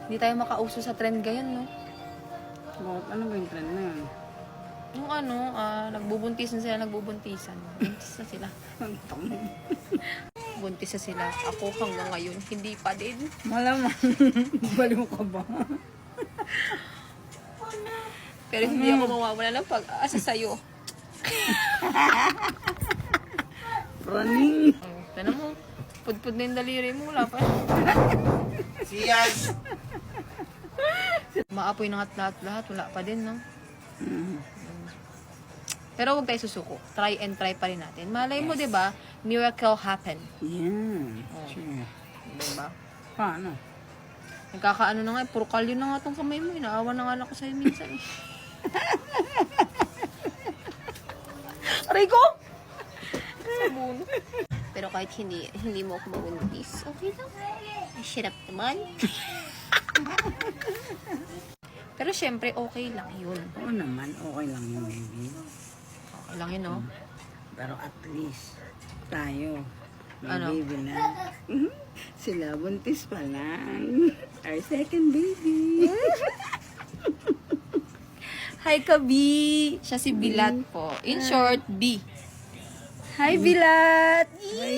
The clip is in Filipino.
Hindi tayo makauso sa trend ngayon, no? Bakit? Ano ba yung trend na yun? Yung ano, nagbubuntisan sila. Buntis na sila. Buntis na sila. Ako hanggang ngayon, hindi pa din. Malamang. Baliw ka ba? Pero hindi ako mawawala ng pag-asa sa'yo. Running. Oh, tanong mo, pudpud na yung daliri mo, wala pa. Siyas! Maapoy na nga lahat, wala pa din, no? Pero huwag tayo susuko. Try and try pa rin natin. Malay mo, di ba? Miracle happen. Yeah. Oh. Sure. Di ba? Paano? Nagkakaano na nga, puro kalyo na nga tong kamay mo. Inaawa na nga ako sa'yo minsan. Aray ko! Sabon. Pero kahit hindi mo ako mabuntis, okay lang. Ay, shut up naman. Pero syempre, okay lang yun. Oo naman, okay lang yun, baby. Okay lang yun, no? Pero at least, tayo, may Ano? baby na. Sila, buntis pa lang. Our second baby. Hi, ka, B! Siya si Bilat po. In short, B. Hi, Bilat! Hi,